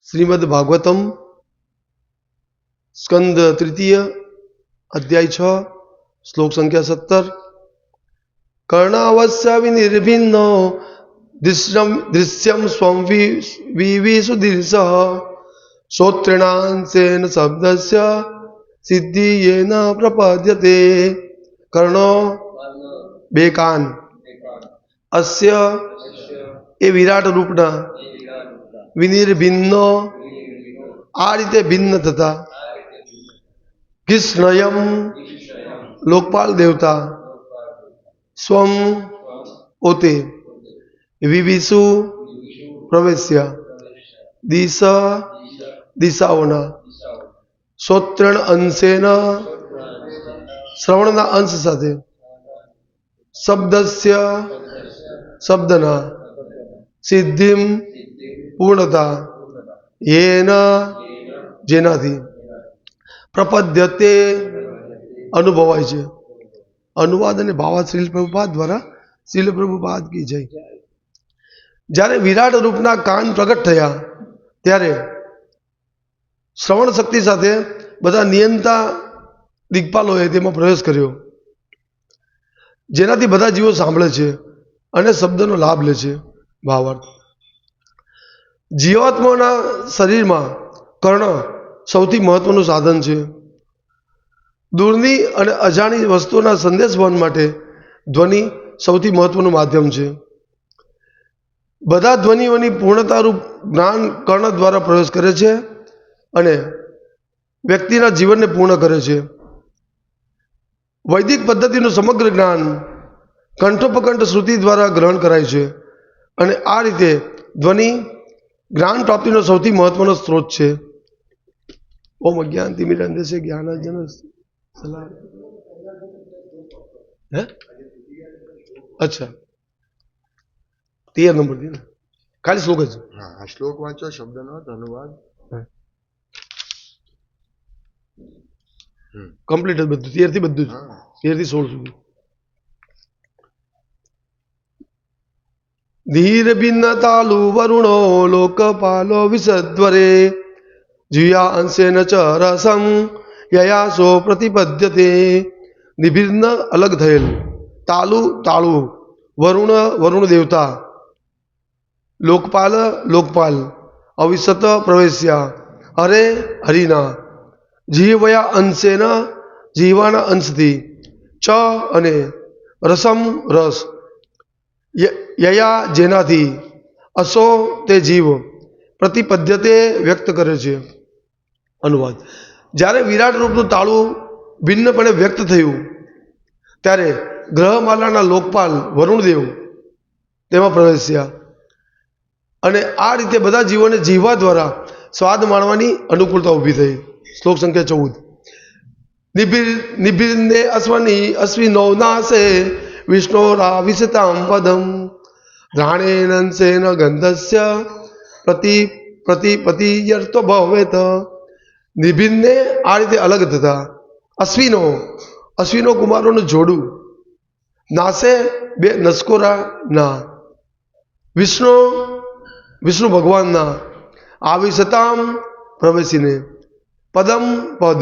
श्रीमद् भागवतम स्कंद तृतीय अध्याय 6 श्लोक संख्या 70। कर्णावस्य विनिर्भिन्नो दृश्यम स्वं विविसुदीर्षः श्रोत्रेणांसेन शब्दस्य सिद्धियेन प्रपद्यते। कर्णो બે કાન, અસ્ય એ વિરાટ રૂપના, વિનિર્ભિન્નો આ રીતે ભિન્ન થતા, કૃષ્ણયમ લોકપાલ દેવતા, સ્વમ પોતે, વિવિસુ પ્રવેશ્ય, દિશાઓના, શ્રોત્રણ અંશેના શ્રવણના અંશ સાથે, શબ્દસ્ય શબ્દના, સિદ્ધિમ પૂર્ણતા, યેન જેનાથી, પ્રપદ્યતે અનુભવાય છે। અનુવાદ અને ભાવાર્થ શ્રીલ પ્રભુપાદ દ્વારા શ્રીલ પ્રભુપાદ કી જય। જ્યારે વિરાટ રૂપના કાન પ્રગટ થયા ત્યારે શ્રવણ શક્તિ સાથે બધા નિયંતા દિગ્પાલોએ તેમાં પ્રવેશ કર્યો, જેનાથી બધા જીવો સાંભળે છે અને શબ્દનો લાભ લે છે। ભાવાર્થ: જીવાત્માના શરીરમાં કર્ણ સૌથી મહત્વનું સાધન છે। દૂરની અને અજાણી વસ્તુઓના સંદેશ વહન માટે ધ્વનિ સૌથી મહત્વનું માધ્યમ છે। બધા ધ્વનિઓની પૂર્ણતારૂપ જ્ઞાન કર્ણ દ્વારા પ્રવેશ કરે છે અને વ્યક્તિના જીવનને પૂર્ણ કરે છે। વૈદિક પદ્ધતિનું સમગ્ર જ્ઞાન કંઠોપકંઠ શ્રુતિ દ્વારા ગ્રહણ કરાય છે અને આ રીતે ધ્વનિ જ્ઞાન પ્રાપ્તિનો સૌથી મહત્વનો સ્ત્રોત છે। ઓમ અજ્ઞાન તિમિરંધસ્ય જ્ઞાનાંજન શલાકયા। હે અચ્છા 13 નંબર થી ખાલી શ્લોક જ। હા, આ શ્લોક વાંચો, શબ્દનો અનુવાદ કમ્પ્લીટ જ બધું 13 થી બધું જ 13 થી 16 સુધી। ધીર ભિન્ન તાલુ વરુણો લોકપાલો વિસદ્વરે જીયા અંશેન ચ રસમ યયાસો પ્રતિપદ્યતે। નિભિન્ન અલગ થયેલ, તાલુ તાળુ, વરુણ વરુણ દેવતા, લોકપાલ લોકપાલ, અવિસત પ્રવેશ્યા, હરે હરિના, જીવયા અંશેના જીવાના અંશથી, ચ અને રસમ રસ, યયા જેનાથી, અસો તે જીવ, પ્રતિપદ્યતે વ્યક્ત કરે છે। અનુવાદ: જ્યારે વિરાટ રૂપનું તાળું ભિન્નપણે વ્યક્ત થયું ત્યારે ગ્રહમાલાના લોકપાલ વરુણદેવ તેમાં પ્રવેશ્યા અને આ રીતે બધા જીવોને જીવવા દ્વારા સ્વાદ માણવાની અનુકૂળતા ઊભી થઈ। શ્લોક સંખ્યા 14। નિભિન્ને અશ્વિનો નાશે વિષ્ણોરાવિશતામ પદમ ધ્રાણેનંશેન ગંધસ્ય પ્રતિપતિયર્તો ભવેત। નિભિન્ને આ રીતે અલગ થતા, અશ્વિનો કુમારોનું જોડું, નાશે બે નસકોરા ના, વિષ્ણુ ભગવાનના, આવિશતામ પ્રવેશીને, પદમ પદ,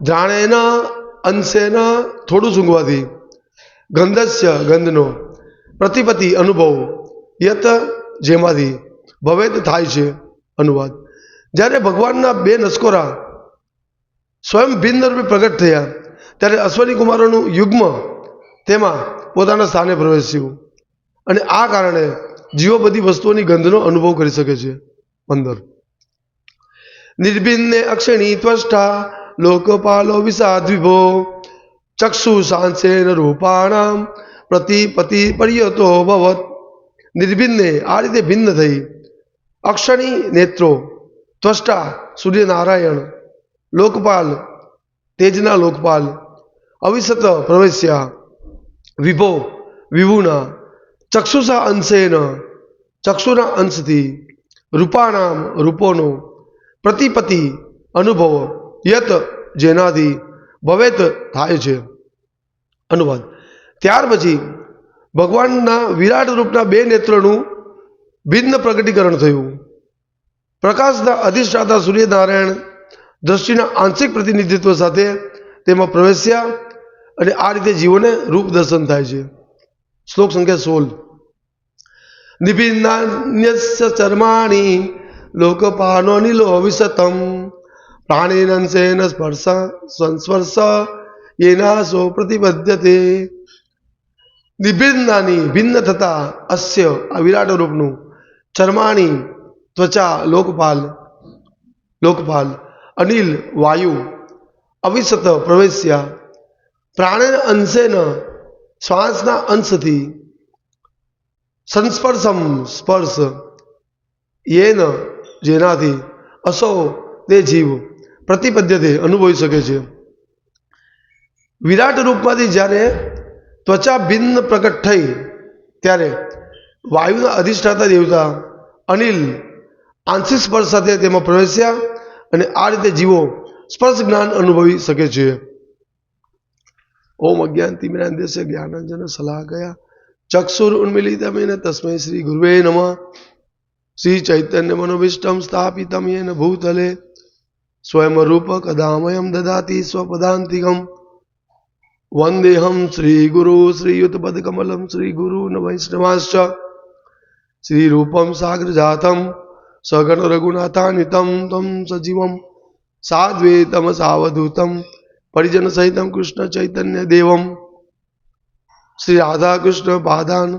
ધ્રાણેન અંશેન થોડું સૂંઘવાથી, ગંધસ્ય ગંધનો, પ્રતિપતિ અનુભવ, યત જેમાંથી, ભવેત થાય છે। અનુવાદ: જ્યારે ભગવાનના બે નસકોરા સ્વયં ભિન્ન રૂપે પ્રગટ થયા ત્યારે અશ્વની કુમારોનું યુગ્મ તેમાં પોતાના સ્થાને પ્રવેશ્યું અને આ કારણે જીવો બધી વસ્તુઓની ગંધનો અનુભવ કરી શકે છે। 15। નિર્ભિન્ને અક્ષિણી ત્વષ્ટા લોકપાલો વિષાદ્વિભો ચક્ષુ શાંસેન રૂપાણામ પ્રતિપતિ પર્યતો ભવત। નિર્ભિન્ને આ રીતે ભિન્ન થઈ, અક્ષણી નેત્રો, ત્વષ્ટા સૂર્યનારાયણ, લોકપાલ તેજના લોકપાલ, અવિસત પ્રવેશ્યા, વિભો વિભુના, ચક્ષુષા અંશેન ચક્ષુના અંશથી, રૂપાણામ રૂપોનો, પ્રતિપતિ અનુભવ, યત જેનાથી, ભવેત થાય છે। અનુવાદ: ત્યાર પછી ભગવાનના વિરાટ રૂપના બે નેત્રોનું ભિન્ન પ્રગટીકરણ થયું પ્રકાશના અધિષ્ઠાતા સૂર્યનારાયણ દ્રષ્ટિના આંશિક પ્રતિનિધિત્વ સાથે તેમાં પ્રવેશ્યા અને આ રીતે જીવોને રૂપ દર્શન થાય છે. શ્લોક સંખ્યા 16. નિભિન્નાન્યસ્ય ચર્માણી લોકપાનો નીલો વિશતમ પ્રાણેનંશેન સંસ્પર્શ યેનાસો પ્રતિપદ્યતે. નિભિન્નાની ભિન્ન થતા અસ્ય આ વિરાટ રૂપનું ચર્માણી ત્વચા લોકપાલ અનિલ વાયુ અવિશત પ્રવેશ્યા પ્રાણેન અંશેન શ્વાસના અંશથી સંસ્પર્શમ સ્પર્શ યેન જેનાથી અસો તે જીવ પ્રતિપદ્યતે અનુભવી શકે છે. વિરાટ રૂપમાંથી જ્યારે ત્વચા ભિન્ન પ્રકટ થઈ ત્યારે વાયુના અધિષ્ઠાતા દેવતા અનિલ આંશિક સ્પર્શ સાથે તેમાં પ્રવેશ્યા અને આ રીતે જીવો સ્પર્શ જ્ઞાન અનુભવી શકે છે. ઓમ અજ્ઞાનતિમિરાંધસ્ય જ્ઞાનાંજન શલાકયા ચક્ષુર ઉન્મિલિતમેન તસ્મૈ શ્રી ગુરુવે નમઃ. શ્રી ચૈતન્ય મનોભીષ્ટમ સ્થાપિતમ યેન ભૂતલે સ્વયં રૂપ કદામયમ દદાતિ સ્વપદાંતિકમ. વંદેહમ શ્રી ગુરુ શ્રીયુતપદકમલમ શ્રી ગુરુ વૈષ્ણવાશ્ચ શ્રી રૂપમ સાગર જાતમ સગણ રઘુનાથાન્વિતમ તમ સજીવમ સાદ્વૈતમ સાવધૂતમ પરિજન સહિતમ કૃષ્ણ ચૈતન્ય દેવમ શ્રી રાધા કૃષ્ણ પાદાન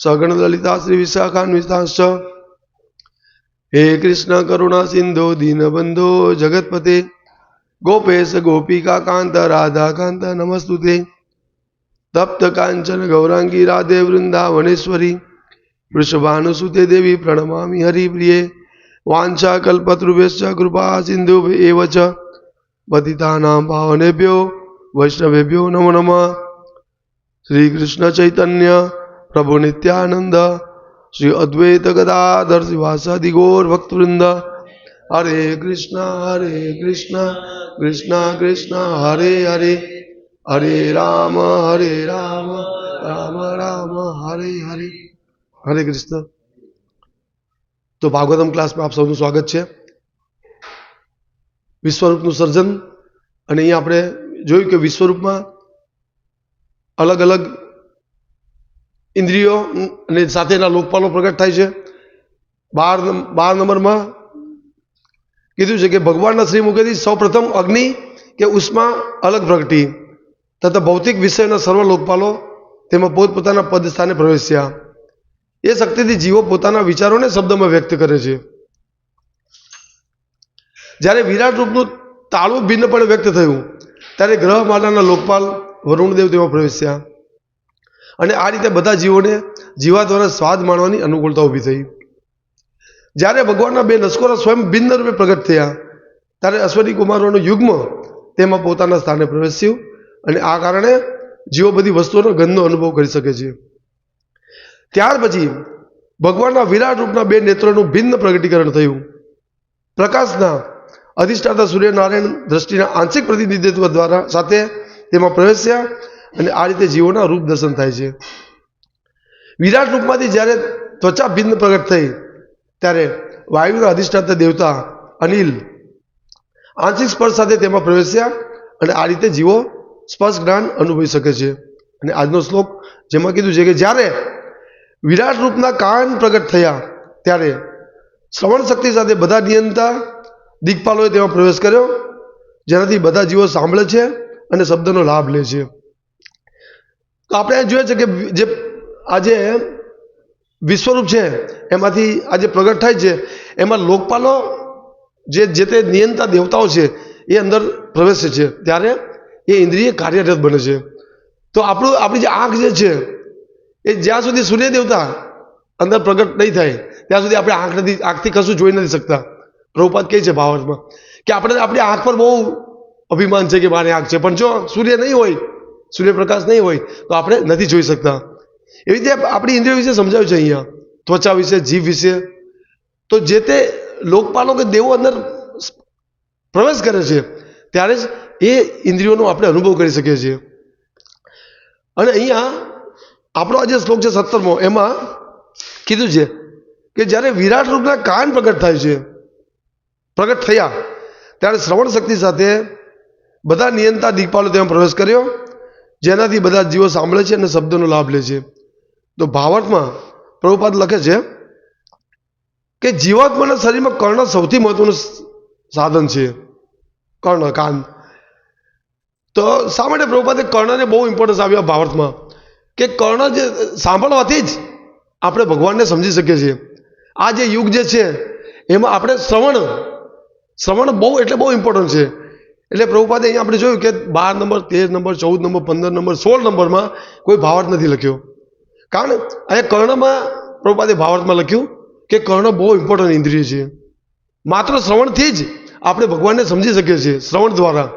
સગણ લલિતા શ્રી વિશાખાન્વિતાશ્ચ. હે કૃષ્ણ કરુણા સિંધો દીનબંધો જગતપતે ગોપેશ ગોપિકા કાંત રાધા કાંત નમસ્તુતે. તપ્ત કાંચન ગૌરાંગી રાધે વૃંદાવનેશ્વરી વૃષભાનુસુતે દેવી પ્રણમામિ હરિપ્રિયે. વાંછા કલ્પતૃભ્યશ્ચ કૃપા સિંધુ એવ ચ પતિતાનાં પાવનેભ્યો વૈષ્ણવેભ્યો નમો નમઃ. શ્રી કૃષ્ણ ચૈતન્ય પ્રભુ નિત્યાનંદ શ્રી અદ્વૈત ગદાધર શ્રીવાસાદિ ગૌર ભક્તવૃંદ. હરે કૃષ્ણ કૃષ્ણ કૃષ્ણ હરે હરે હરે રામ રામ રામ હરે હરે. હરે કૃષ્ણ. તો ભાગવતમ ક્લાસમાં આપ સૌનું સ્વાગત છે. વિશ્વરૂપનું સર્જન અને અહીંયા આપણે જોયું કે વિશ્વરૂપમાં અલગ અલગ ઇન્દ્રિયો અને સાથેના લોકપાલો પ્રગટ થાય છે. 12 નંબરમાં કીધું છે કે ભગવાનના શ્રીમુખેથી સૌ પ્રથમ અગ્નિ કે ઉષ્મા અલગ પ્રગટી તથા ભૌતિક વિષયના સર્વ લોકપાલો તેમાં પોતપોતાના પદ સ્થાને પ્રવેશ્યા. એ શક્તિથી જીવો પોતાના વિચારોને શબ્દમાં વ્યક્ત કરે છે. જ્યારે વિરાટ રૂપનું તાળું ભિન્નપણે વ્યક્ત થયું ત્યારે ગ્રહ માતાના લોકપાલ વરુણદેવ તેમાં પ્રવેશ્યા અને આ રીતે બધા જીવોને જીવા દ્વારા સ્વાદ માણવાની અનુકૂળતા ઊભી થઈ. જ્યારે ભગવાનના બે નસકોરા સ્વયં ભિન્ન રૂપે પ્રગટ થયા ત્યારે અશ્વની કુમારોનું યુગ્મ તેમાં પોતાના સ્થાને પ્રવેશ્યું અને આ કારણે જીવો બધી વસ્તુઓનો ગંધનો અનુભવ કરી શકે છે. ત્યાર પછી ભગવાનના વિરાટ રૂપના બે નેત્રોનું ભિન્ન પ્રગટીકરણ થયું. પ્રકાશના અધિષ્ઠાતા સૂર્યનારાયણ દ્રષ્ટિના આંશિક પ્રતિનિધિત્વ દ્વારા સાથે તેમાં પ્રવેશ્યા અને આ રીતે જીવોના રૂપ દર્શન થાય છે. વિરાટ રૂપમાંથી જ્યારે ત્વચા ભિન્ન પ્રગટ થઈ ત્યારે વાયુના અધિષ્ઠાતા દેવતા અનિલ આંશિક સ્પર્શ સાથે તેમાં પ્રવેશ્યા અને આ રીતે જીવો સ્પર્શ જ્ઞાન અનુભવી શકે છે. અને આજનો શ્લોક જેમાં કીધું છે કે જ્યારે વિરાટ રૂપના કાન પ્રગટ થયા ત્યારે શ્રવણ શક્તિ સાથે બધા નિયંતા દિગ્પાલોએ તેમાં પ્રવેશ કર્યો જેનાથી બધા જીવો સાંભળે છે અને શબ્દનો લાભ લે છે. તો આપણે જોઈએ છે કે જે આજે વિશ્વરૂપ છે એમાંથી આજે પ્રગટ થાય છે એમાં લોકપાલો જે તે નિયંતા દેવતાઓ છે એ અંદર પ્રવેશે છે ત્યારે એ ઇન્દ્રિય કાર્યરત બને છે. તો આપણી જે આંખ જે છે એ જ્યાં સુધી સૂર્ય દેવતા અંદર પ્રગટ નહીં થાય ત્યાં સુધી આપણે આંખથી કશું જોઈ નથી શકતા. પ્રભુપાદ કહે છે ભાવાર્થમાં કે આપણે આપણી આંખ પર બહુ અભિમાન છે કે મારી આંખ છે, પણ જો સૂર્ય નહીં હોય, સૂર્યપ્રકાશ નહીં હોય તો આપણે નથી જોઈ શકતા. એવી રીતે આપણી ઇન્દ્રિયો વિશે સમજાવ્યું છે અહીંયા, ત્વચા વિશે, જીભ વિશે. તો જે તે લોકપાલો કે દેવો અંદર પ્રવેશ કરે છે ત્યારે જ એ ઇન્દ્રિયોનો આપણે અનુભવ કરી શકીએ છીએ. અને અહીંયા આપણો આ જે શ્લોક છે 17મો એમાં કીધું છે કે જ્યારે વિરાટ રૂપના કાન પ્રગટ થાય છે પ્રગટ થયા ત્યારે શ્રવણ શક્તિ સાથે બધા નિયંતા દીપાલો તેમાં પ્રવેશ કર્યો, જેનાથી બધા જીવો સાંભળે છે અને શબ્દનો લાભ લે છે. તો ભાવાર્થમાં પ્રભુપાદ લખે છે કે જીવાત્માના શરીરમાં કર્ણ સૌથી મહત્વનું સાધન છે. કર્ણ, કાન. તો શા માટે પ્રભુપાદે કર્ણને બહુ ઇમ્પોર્ટન્સ આવ્યા ભાવાર્થમાં? કે કર્ણ જે સાંભળવાથી જ આપણે ભગવાનને સમજી શકીએ છીએ. આ જે યુગ જે છે એમાં આપણે શ્રવણ બહુ એટલે બહુ ઇમ્પોર્ટન્ટ છે. એટલે પ્રભુપાદે અહીંયા આપણે જોયું કે 12 નંબર, 13 નંબર, 14 નંબર, 15 નંબર, 16 નંબરમાં કોઈ ભાવાર્થ નથી લખ્યો. કારણ અહીંયા કર્ણમાં પ્રભુપાદે ભાવાર્થમાં લખ્યું કે કર્ણ બહુ ઇમ્પોર્ટન્ટ ઇન્દ્રિય છે. માત્ર શ્રવણથી જ આપણે ભગવાનને સમજી શકીએ છીએ, શ્રવણ દ્વારા.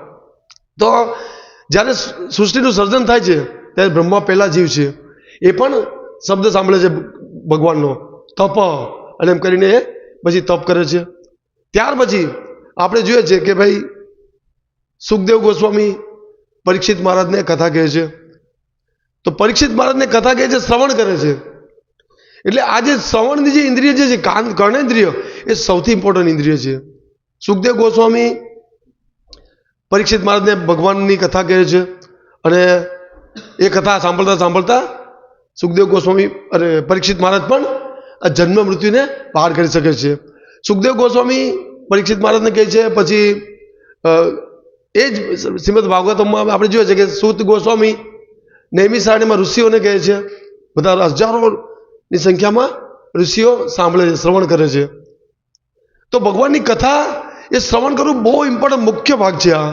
તો જ્યારે સૃષ્ટિનું સર્જન થાય છે ત્યારે બ્રહ્મા પહેલા જીવ છે, એ પણ શબ્દ સાંભળે છે ભગવાનનો, તપ અને એમ કરીને એ પછી તપ કરે છે. ત્યાર પછી આપણે જોઈએ છે કે ભાઈ સુખદેવ ગોસ્વામી પરીક્ષિત મહારાજને કથા કહે છે. તો પરીક્ષિત મહારાજને કથા કહે છે, શ્રવણ કરે છે. એટલે આ જે શ્રવણની જે ઇન્દ્રિય જે છે, કર્ણેન્દ્રિય, એ સૌથી ઇમ્પોર્ટન્ટ ઇન્દ્રિય છે. સુખદેવ ગોસ્વામી પરીક્ષિત મહારાજને ભગવાનની કથા કહે છે અને એ કથા સાંભળતા સાંભળતા સુખદેવ ગોસ્વામી અને પરીક્ષિત મહારાજ પણ આ જન્મ મૃત્યુને પાર કરી શકે છે. સુખદેવ ગોસ્વામી પરીક્ષિત મહારાજને કહે છે, પછી એ જ શ્રીમદ ભાગવતમમાં આપણે જોઈએ છે કે સૂત ગોસ્વામી નૈમિષારણ્યમાં ઋષિઓને કહે છે. બધા હજારોની સંખ્યામાં ઋષિઓ સાંભળે છે, શ્રવણ કરે છે. તો ભગવાનની કથા એ શ્રવણ કરવું બહુ ઇમ્પોર્ટન્ટ મુખ્ય ભાગ છે. આ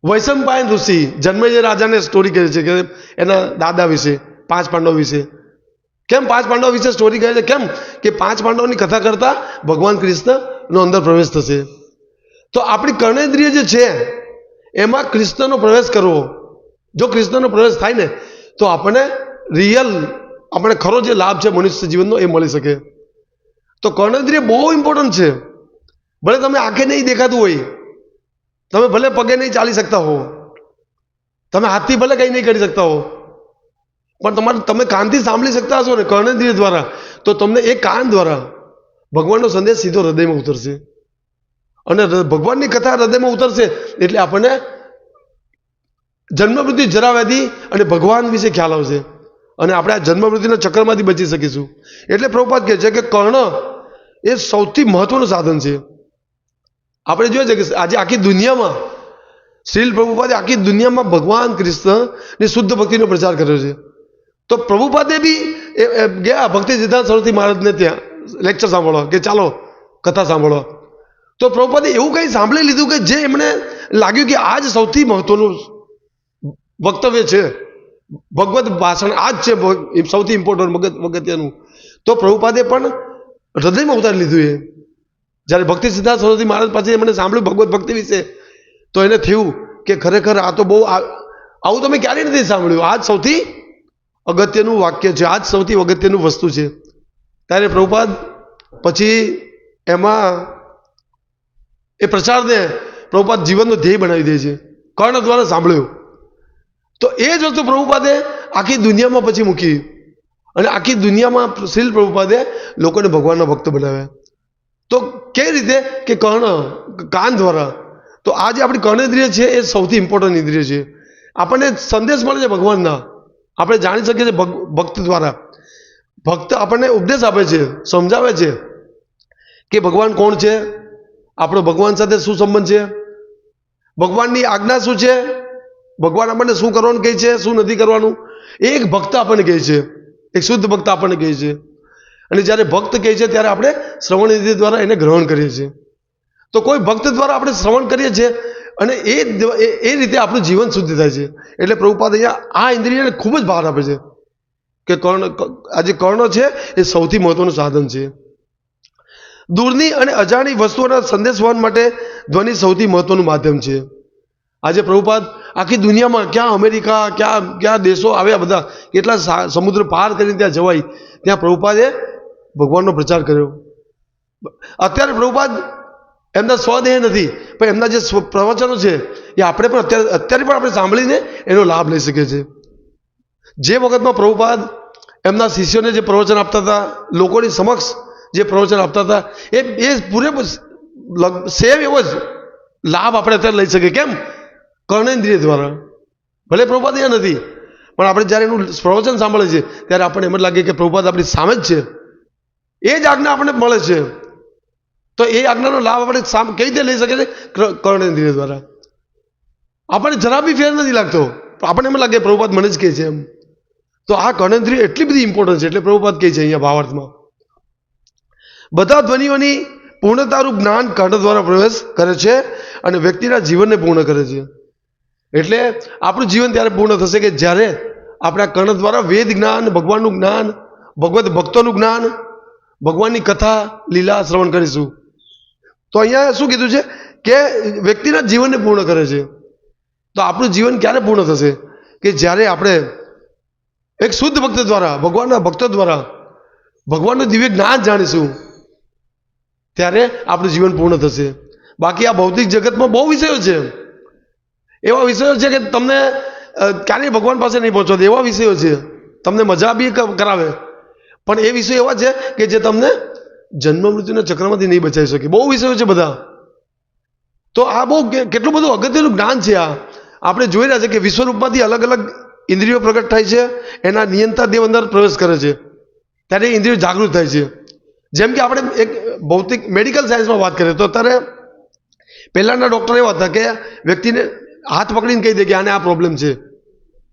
વૈશંપાયન ઋષિ જન્મેજય રાજાને સ્ટોરી કહે છે કે એના દાદા વિશે, 5 પાંડવ વિશે. કેમ 5 પાંડવ વિશે સ્ટોરી કહે છે? કેમ કે 5 પાંડવની કથા કરતા ભગવાન કૃષ્ણનો અંદર પ્રવેશ થશે. તો આપણી કર્ણેન્દ્રિય જે છે એમાં કૃષ્ણનો પ્રવેશ કરવો, જો કૃષ્ણનો પ્રવેશ થાય ને તો આપણને આપણે ખરો જે લાભ છે મનુષ્ય જીવનનો એ મળી શકે. તો કર્ણેન્દ્રિય બહુ ઇમ્પોર્ટન્ટ છે. ભલે તમે આંખે નહીં દેખાતું હોય, તમે ભલે પગે નહીં ચાલી શકતા હો, તમે હાથથી ભલે કંઈ નહીં કરી શકતા હો, પણ તમે કાનથી સાંભળી શકતા હશો ને કર્ણેન્દ્રિય દ્વારા, તો તમને એ કાન દ્વારા ભગવાનનો સંદેશ સીધો હૃદયમાં ઉતરશે. અને ભગવાનની કથા હૃદયમાં ઉતરશે એટલે આપણને જન્મ મૃત્યુ, જરા વ્યાધિ અને ભગવાન વિશે ખ્યાલ આવશે અને આપણે આ જન્મ મૃત્યુના ચક્રમાંથી બચી શકીશું. એટલે પ્રભુપાદ કહે છે કે કર્ણ એ સૌથી મહત્વનું સાધન છે. આપણે જોઈએ છે કે આજે આખી દુનિયામાં શ્રીલ પ્રભુપાદે આખી દુનિયામાં ભગવાન કૃષ્ણની શુદ્ધ ભક્તિનો પ્રચાર કર્યો છે. તો પ્રભુપાદે બી ગયા ભક્તિ સિદ્ધાંત સરસ્વતી મહારાજને ત્યાં લેક્ચર સાંભળવા કે ચાલો કથા સાંભળવા. તો પ્રભુપાદે એવું કંઈ સાંભળી લીધું કે જે એમને લાગ્યું કે આ જ સૌથી મહત્વનું વક્તવ્ય છે, ભગવત ભાષણ આ જ છે સૌથી ઇમ્પોર્ટન્ટ અગત્યનું. તો પ્રભુપાદે પણ હૃદયમાં ઉતારી લીધું. એ જ્યારે ભક્તિ સિદ્ધાંત સરસ્વતી મહારાજ પાસે એમણે સાંભળ્યું ભગવત ભક્તિ વિશે, તો એને થયું કે ખરેખર આ તો બહુ આવું તમે ક્યારેય નથી સાંભળ્યું. આ જ સૌથી અગત્યનું વાક્ય છે, આ જ સૌથી અગત્યનું વસ્તુ છે. ત્યારે પ્રભુપાદ પછી એમાં એ પ્રચારને પ્રભુપાદ જીવનનો ધ્યેય બનાવી દે છે, કર્ણ દ્વારા સાંભળ્યું. તો એ જ વસ્તુ પ્રભુપાદે આખી દુનિયામાં પછી મૂકી અને આખી દુનિયામાં શ્રીલ પ્રભુપાદે લોકોને ભગવાનના ભક્ત બનાવ્યા. તો કેવી રીતે? કે કાન દ્વારા. તો આ જે આપણી કર્ણેન્દ્રિય છે એ સૌથી ઇમ્પોર્ટન્ટ ઇન્દ્રિય છે. આપણને સંદેશ મળે છે ભગવાનના, આપણે જાણી શકીએ છીએ ભક્ત દ્વારા. ભક્ત આપણને ઉપદેશ આપે છે, સમજાવે છે કે ભગવાન કોણ છે, આપણો ભગવાન સાથે શું સંબંધ છે, ભગવાનની આજ્ઞા શું છે, ભગવાન આપણને શું કરવાનું કહે છે, શું નથી કરવાનું. એક ભક્ત આપણને કહે છે, એક શુદ્ધ ભક્ત આપણને કહે છે. અને જ્યારે ભક્ત કહે છે ત્યારે આપણે શ્રવણ ઇન્દ્રિય દ્વારા એને ગ્રહણ કરીએ છીએ. તો કોઈ ભક્ત દ્વારા આપણે શ્રવણ કરીએ છીએ અને એ રીતે આપણું જીવન શુદ્ધ થાય છે. એટલે પ્રભુપાદ અહીંયા આ ઇન્દ્રિયને ખૂબ જ ભાર આપે છે કે આ જે કર્ણ છે એ સૌથી મહત્વનું સાધન છે. દૂરની અને અજાણી વસ્તુઓના સંદેશ વહન માટે ધ્વનિ સૌથી મહત્વનું માધ્યમ છે. આજે પ્રભુપાદ આખી દુનિયામાં ક્યાં અમેરિકા, ક્યાં દેશો આવ્યા, બધા કેટલા સમુદ્ર પાર કરીને ત્યાં જવાય, ત્યાં પ્રભુપાદે ભગવાનનો પ્રચાર કર્યો. અત્યારે પ્રભુપાદ એમના સ્વદેહ નથી, પણ એમના જે પ્રવચનો છે એ આપણે પણ અત્યારે પણ આપણે સાંભળીને એનો લાભ લઈ શકીએ છીએ. જે વખતમાં પ્રભુપાદ એમના શિષ્યોને જે પ્રવચન આપતા હતા, લોકોની સમક્ષ જે પ્રવચન આપતા હતા એ પૂરેપૂરો સેમ એવો જ લાભ આપણે અત્યારે લઈ શકીએ. કેમ? કર્ણેન્દ્રિય દ્વારા. ભલે પ્રભુપાદ અહીંયા નથી, પણ આપણે જ્યારે એનું પ્રવચન સાંભળે છે ત્યારે આપણને એમ જ લાગે કે પ્રભુપાદ આપણી સામે જ છે. એ જ આજ્ઞા આપણને મળે છે. તો એ આજ્ઞાનો લાભ આપણે કઈ રીતે લઈ શકીએ છીએ? કર્ણેન્દ્રિય દ્વારા. આપણને જરા બી ફેર નથી લાગતો. આપણને એમ લાગે પ્રભુપાદ મને જ કહે છે એમ. તો આ કર્ણેન્દ્રિય એટલી બધી ઇમ્પોર્ટન્ટ છે. એટલે પ્રભુપાદ કહે છે અહીંયા ભાવાર્થમાં, બધા ધ્વનિઓની પૂર્ણતારૂપ જ્ઞાન કર્ણ દ્વારા પ્રવેશ કરે છે અને વ્યક્તિના જીવનને પૂર્ણ કરે છે. એટલે આપણું જીવન ત્યારે પૂર્ણ થશે કે જ્યારે આપણે આ કર્ણ દ્વારા વેદ જ્ઞાન, ભગવાનનું જ્ઞાન, ભગવત ભક્તોનું જ્ઞાન, ભગવાનની કથા લીલા શ્રવણ કરીશું. તો અહીંયા શું કીધું છે કે વ્યક્તિના જીવનને પૂર્ણ કરે છે. તો આપણું જીવન ક્યારે પૂર્ણ થશે? કે જ્યારે આપણે એક શુદ્ધ ભક્ત દ્વારા, ભગવાનના ભક્તો દ્વારા ભગવાનનું દિવ્ય જ્ઞાન જાણીશું, ત્યારે આપણું જીવન પૂર્ણ થશે. બાકી આ ભૌતિક જગતમાં બહુ વિષયો છે, એવા વિષયો છે કે તમને ક્યારેય ભગવાન પાસે નહીં પહોંચવા દે એવા વિષયો છે. તમને મજા બી કરાવે, પણ એ વિષયો એવા છે કે જે તમને જન્મ મૃત્યુના ચક્રમાંથી નહીં બચાવી શકે. બહુ વિષયો છે બધા. તો આ બહુ કેટલું બધું અગત્યનું જ્ઞાન છે. આ આપણે જોઈ રહ્યા છે કે વિશ્વરૂપમાંથી અલગ અલગ ઇન્દ્રિયો પ્રગટ થાય છે, એના નિયંતા દેવ અંદર પ્રવેશ કરે છે, ત્યારે ઇન્દ્રિયો જાગૃત થાય છે. જેમ કે આપણે એક ભૌતિક મેડિકલ સાયન્સમાં વાત કરીએ તો અત્યારે પહેલાંના ડૉક્ટર એવા હતા કે વ્યક્તિને હાથ પકડીને કહી દે કે આને આ પ્રોબ્લેમ છે.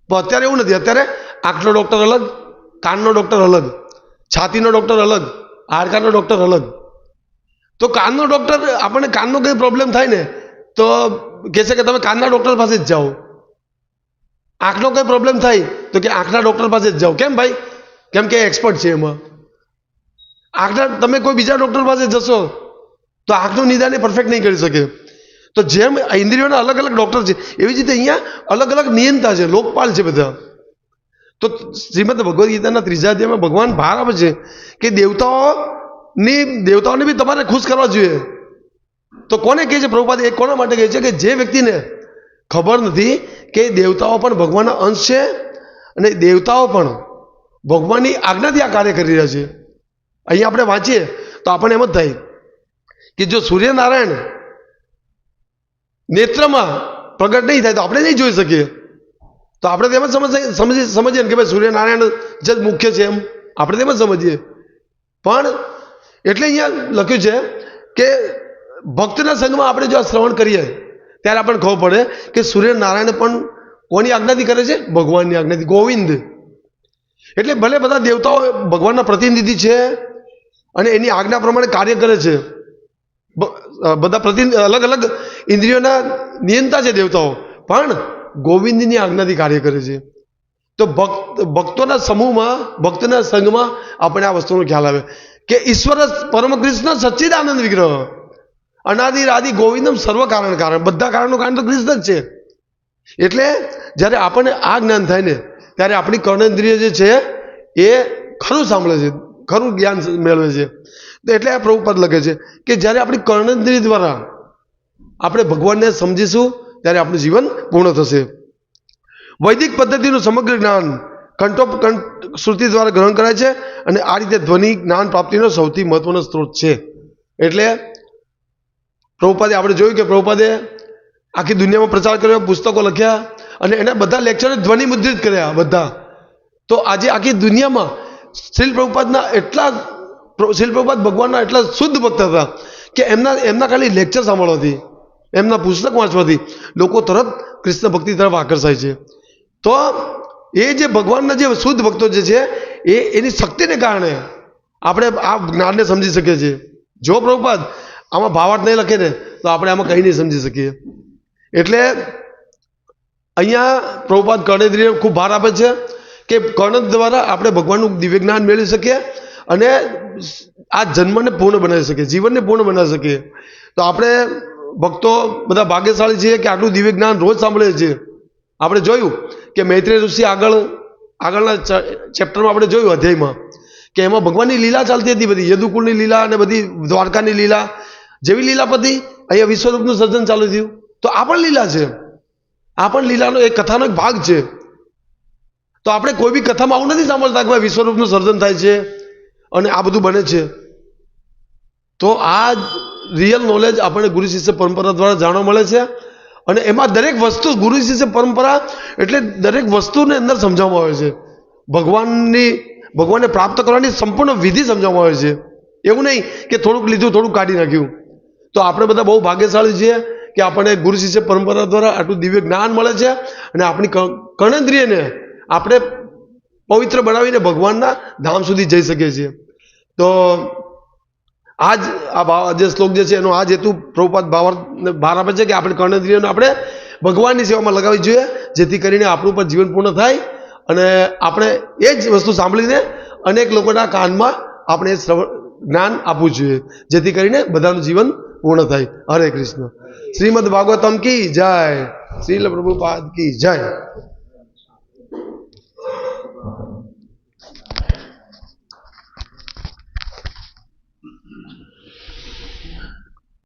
પણ અત્યારે એવું નથી. અત્યારે આંખનો ડૉક્ટર અલગ, કાનનો ડૉક્ટર અલગ, છાતીનો ડૉક્ટર અલગ, હાડકાનો ડૉક્ટર અલગ. તો કાનનો ડૉક્ટર આપણને કાનનો કંઈ પ્રોબ્લેમ થાય ને તો કહે છે કે તમે કાનના ડૉક્ટર પાસે જ જાઓ. આંખનો કંઈ પ્રોબ્લેમ થાય તો કે આંખના ડૉક્ટર પાસે જ જાઓ. કેમ ભાઈ? કેમ કે એક્સપર્ટ છે એમાં. આંખના તમે કોઈ બીજા ડૉક્ટર પાસે જશો તો આંખનું નિદાન એ પરફેક્ટ નહીં કરી શકે. તો જેમ ઇન્દ્રિયોના અલગ અલગ ડૉક્ટર છે, એવી જ રીતે અહીંયા અલગ અલગ નિયંતા છે, લોકપાલ છે બધા. તો શ્રીમદ ભગવદ્ ગીતાના 3 અધ્યાયમાં ભગવાન ભાર આપે છે કે દેવતાઓને બી તમારે ખુશ કરવા જોઈએ. તો કોને કહે છે પ્રભુપાદ? એ કોના માટે કહે છે કે જે વ્યક્તિને ખબર નથી કે દેવતાઓ પણ ભગવાનના અંશ છે અને દેવતાઓ પણ ભગવાનની આજ્ઞાથી આ કાર્ય કરી રહ્યા છે. અહીંયા આપણે વાંચીએ તો આપણને એમ જ થાય કે જો સૂર્યનારાયણ નેત્રમાં પ્રગટ નહીં થાય તો આપણે નહીં જોઈ શકીએ. તો આપણે તેમ જ સમજીએ કે ભાઈ સૂર્યનારાયણ જ મુખ્ય છે, એમ આપણે તેમ જ સમજીએ. પણ એટલે અહીંયા લખ્યું છે કે ભક્તના સંગમાં આપણે જો આ શ્રવણ કરીએ ત્યારે આપણને ખબર પડે કે સૂર્યનારાયણ પણ કોની આજ્ઞાથી કરે છે? ભગવાનની આજ્ઞાથી. ગોવિંદ એટલે ભલે બધા દેવતાઓ ભગવાનના પ્રતિનિધિ છે અને એની આજ્ઞા પ્રમાણે કાર્ય કરે છે, બધા અલગ અલગ ઇન્દ્રિયોના નિયંતા છે દેવતાઓ, પણ ગોવિંદની આજ્ઞાથી કાર્ય કરે છે. તો ભક્તોના સમૂહમાં, ભક્તના સંઘમાં આપણે આ વસ્તુનો ખ્યાલ આવે કે ઈશ્વર પરમ કૃષ્ણ સચ્ચિદાનંદ વિગ્રહ અનાદિ આદિ ગોવિંદમ સર્વ કારણ. બધા કારણનું કારણ તો કૃષ્ણ જ છે. એટલે જ્યારે આપણને આ જ્ઞાન થાય ને ત્યારે આપણી કર્ણેન્દ્રિય જે છે એ ખરું સાંભળે છે, ખરું જ્ઞાન મેળવે છે. તો એટલે આ પ્રભુપાદ લખે છે કે જ્યારે આપણી કર્ણેન્દ્રિય દ્વારા આપણે ભગવાનને સમજીશું ત્યારે આપણું જીવન પૂર્ણ થશે. વૈદિક પદ્ધતિનું સમગ્ર જ્ઞાન કંઠોપકંઠ શ્રુતિ દ્વારા ગ્રહણ કરાય છે અને આ રીતે ધ્વનિ જ્ઞાન પ્રાપ્તિનો સૌથી મહત્વનો સ્ત્રોત છે. એટલે પ્રભુપાદે આપણે જોયું કે પ્રભુપાદે આખી દુનિયામાં પ્રચાર કર્યો, પુસ્તકો લખ્યા અને એના બધા લેક્ચરો ધ્વનિ મુદ્રિત કર્યા બધા. તો આજે આખી દુનિયામાં શ્રીલ પ્રભુપાદ ભગવાનના એટલા શુદ્ધ ભક્ત હતા કે એમના ખાલી લેક્ચર સાંભળવાથી, એમના પુસ્તક વાંચવાથી લોકો તરત કૃષ્ણ ભક્તિ તરફ આકર્ષાય છે. તો એ જે ભગવાનના જે શુદ્ધ ભક્તો જે છે એની શક્તિને કારણે આપણે આ જ્ઞાનને સમજી શકીએ છીએ. જો પ્રભુપાદ આમાં ભાવાર્થ નહીં લખે ને તો આપણે આમાં કંઈ નહીં સમજી શકીએ. એટલે અહીંયા પ્રભુપાદ કર્ણેન્દ્રિય ખૂબ ભાર આપે છે કે કર્ણ દ્વારા આપણે ભગવાનનું દિવ્ય જ્ઞાન મેળવી શકીએ અને આ જન્મને પૂર્ણ બનાવી શકીએ, જીવનને પૂર્ણ બનાવી શકીએ. તો આપણે ભક્તો બધા ભાગ્યશાળી છીએ કે આટલું દિવ્ય જ્ઞાન રોજ સાંભળીએ છીએ. આપણે જોયું કે મૈત્રેય ઋષિ આગળના ચેપ્ટરમાં આપણે જોયું અધ્યાયમાં કે એમાં ભગવાનની લીલા ચાલતી હતી, બધી યદુકુળની લીલા અને બધી દ્વારકાની લીલા જેવી લીલા પતિ અહીંયા વિશ્વરૂપનું સર્જન ચાલુ થયું. તો આ પણ લીલા છે, આ પણ લીલાનો એક કથાનો એક ભાગ છે. તો આપણે કોઈ બી કથામાં આવું નથી સાંભળતા કે ભાઈ વિશ્વરૂપનું સર્જન થાય છે અને આ બધું બને છે. તો આ રિયલ નોલેજ આપણને ગુરુ શિષ્ય પરંપરા દ્વારા જાણવા મળે છે. અને એમાં દરેક વસ્તુ ગુરુ શિષ્ય પરંપરા એટલે દરેક વસ્તુને અંદર સમજાવવામાં આવે છે. ભગવાનને પ્રાપ્ત કરવાની સંપૂર્ણ વિધિ સમજાવવામાં આવે છે. એવું નહીં કે થોડુંક લીધું થોડુંક કાઢી નાખ્યું. તો આપણે બધા બહુ ભાગ્યશાળી છીએ કે આપણને ગુરુ શિષ્ય પરંપરા દ્વારા આટલું દિવ્ય જ્ઞાન મળે છે અને આપણી કર્ણેન્દ્રિયને આપણે પવિત્ર બનાવીને ભગવાનના ધામ સુધી જઈ શકીએ છીએ. તો આજ આ જે શ્લોક જે છે એનો આ જ હેતુ પ્રભુપાદ ભાવાર્થને બહાર આપે છે કે આપણે કર્ણેન્દ્રિયોને આપણે ભગવાનની સેવામાં લગાવવી જોઈએ, જેથી કરીને આપણું પણ જીવન પૂર્ણ થાય અને આપણે એ જ વસ્તુ સાંભળીને અનેક લોકોના કાનમાં આપણે જ્ઞાન આપવું જોઈએ, જેથી કરીને બધાનું જીવન પૂર્ણ થાય. હરે કૃષ્ણ. શ્રીમદ ભાગવતમ કી જય. શ્રીલ પ્રભુપાદ કી જય.